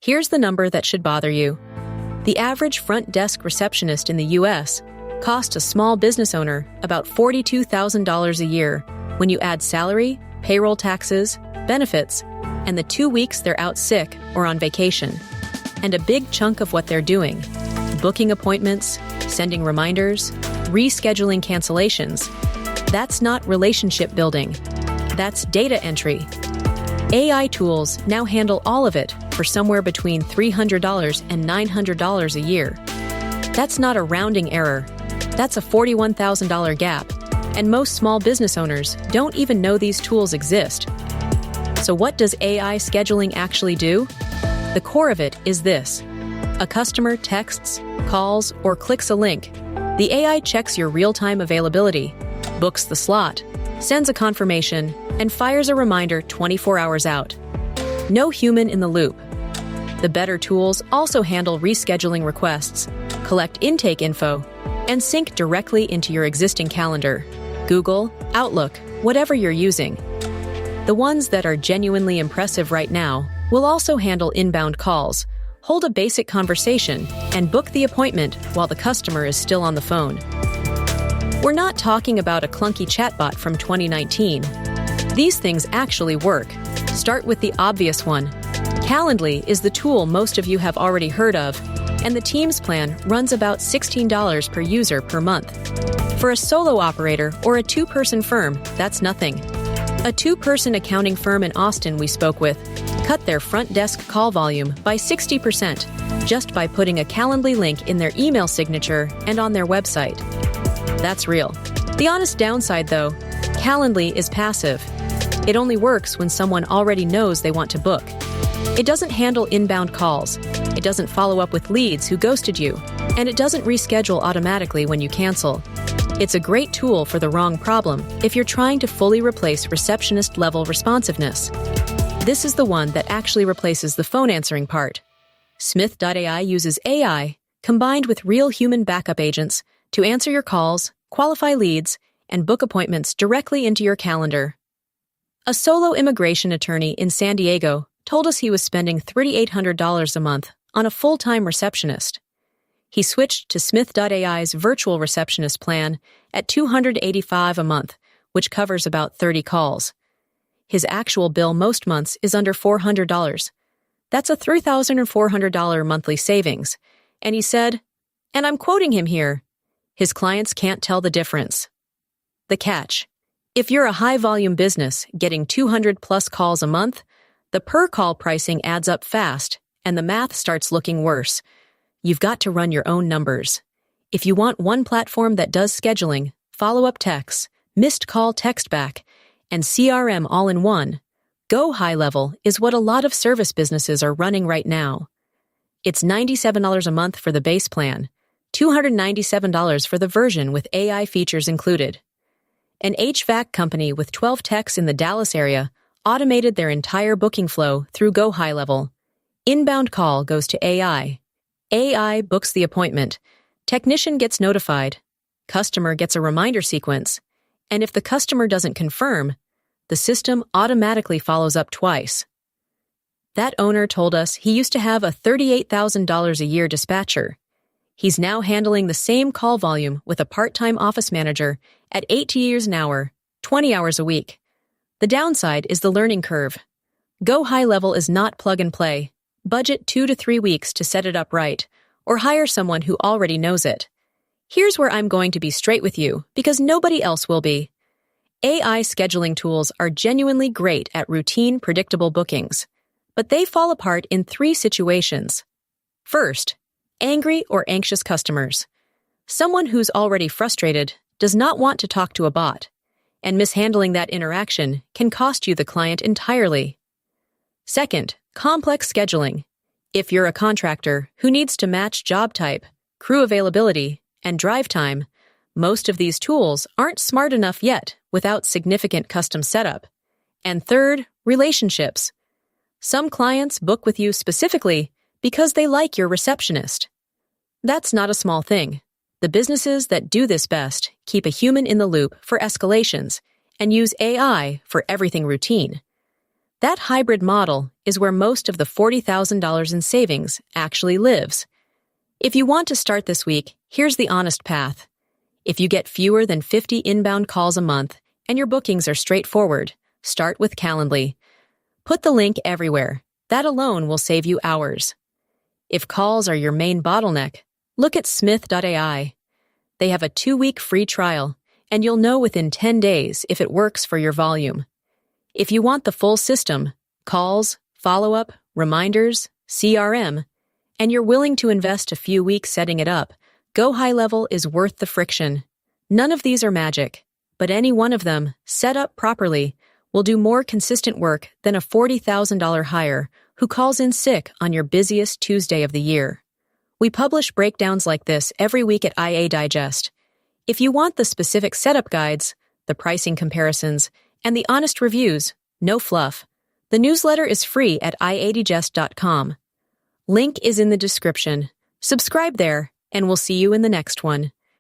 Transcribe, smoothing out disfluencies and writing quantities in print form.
Here's the number that should bother you. The average front desk receptionist in the U.S. costs a small business owner about $42,000 a year when you add salary, payroll taxes, benefits, and the 2 weeks they're out sick or on vacation. And a big chunk of what they're doing, booking appointments, sending reminders, rescheduling cancellations, that's not relationship building. That's data entry. AI tools now handle all of it for somewhere between $300 and $900 a year. That's not a rounding error. That's a $41,000 gap, and most small business owners don't even know these tools exist. So what does AI scheduling actually do? The core of it is this. A customer texts, calls, or clicks a link. The AI checks your real-time availability, books the slot, sends a confirmation, and fires a reminder 24 hours out. No human in the loop. The better tools also handle rescheduling requests, collect intake info, and sync directly into your existing calendar, Google, Outlook, whatever you're using. The ones that are genuinely impressive right now will also handle inbound calls, hold a basic conversation, and book the appointment while the customer is still on the phone. We're not talking about a clunky chatbot from 2019. These things actually work. Start with the obvious one. Calendly is the tool most of you have already heard of, and the Teams plan runs about $16 per user per month. For a solo operator or a two-person firm, that's nothing. A two-person accounting firm in Austin we spoke with cut their front desk call volume by 60% just by putting a Calendly link in their email signature and on their website. That's real. The honest downside, though, Calendly is passive. It only works when someone already knows they want to book. It doesn't handle inbound calls. It doesn't follow up with leads who ghosted you, and it doesn't reschedule automatically when you cancel. It's a great tool for the wrong problem if you're trying to fully replace receptionist-level responsiveness. This is the one that actually replaces the phone answering part. Smith.ai uses AI, combined with real human backup agents, to answer your calls, qualify leads, and book appointments directly into your calendar. A solo immigration attorney in San Diego told us he was spending $3,800 a month on a full-time receptionist. He switched to Smith.ai's virtual receptionist plan at $285 a month, which covers about 30 calls. His actual bill most months is under $400. That's a $3,400 monthly savings. And he said, and I'm quoting him here, his clients can't tell the difference. The catch. If you're a high-volume business getting 200-plus calls a month, the per-call pricing adds up fast, and the math starts looking worse. You've got to run your own numbers. If you want one platform that does scheduling, follow-up texts, missed call text back, and CRM all in one, GoHighLevel is what a lot of service businesses are running right now. It's $97 a month for the base plan, $297 for the version with AI features included. An HVAC company with 12 techs in the Dallas area automated their entire booking flow through GoHighLevel. Inbound call goes to AI. AI books the appointment. Technician gets notified. Customer gets a reminder sequence. And if the customer doesn't confirm, the system automatically follows up twice. That owner told us he used to have a $38,000 a year dispatcher. He's now handling the same call volume with a part-time office manager at $80 an hour, 20 hours a week. The downside is the learning curve. GoHighLevel is not plug and play. Budget 2 to 3 weeks to set it up right, or hire someone who already knows it. Here's where I'm going to be straight with you, because nobody else will be. AI scheduling tools are genuinely great at routine, predictable bookings, but they fall apart in 3 situations. First, angry or anxious customers. Someone who's already frustrated does not want to talk to a bot, and mishandling that interaction can cost you the client entirely. Second, complex scheduling. If you're a contractor who needs to match job type, crew availability, and drive time, most of these tools aren't smart enough yet without significant custom setup. And third, relationships. Some clients book with you specifically because they like your receptionist. That's not a small thing. The businesses that do this best keep a human in the loop for escalations and use AI for everything routine. That hybrid model is where most of the $40,000 in savings actually lives. If you want to start this week, here's the honest path. If you get fewer than 50 inbound calls a month and your bookings are straightforward, start with Calendly. Put the link everywhere. That alone will save you hours. If calls are your main bottleneck, look at Smith.ai. They have a 2-week free trial, and you'll know within 10 days if it works for your volume. If you want the full system, calls, follow-up, reminders, CRM, and you're willing to invest a few weeks setting it up, GoHighLevel is worth the friction. None of these are magic, but any one of them, set up properly, will do more consistent work than a $40,000 hire who calls in sick on your busiest Tuesday of the year. We publish breakdowns like this every week at IAdigest. If you want the specific setup guides, the pricing comparisons, and the honest reviews, no fluff, the newsletter is free at IAdigest.com. Link is in the description. Subscribe there, and we'll see you in the next one.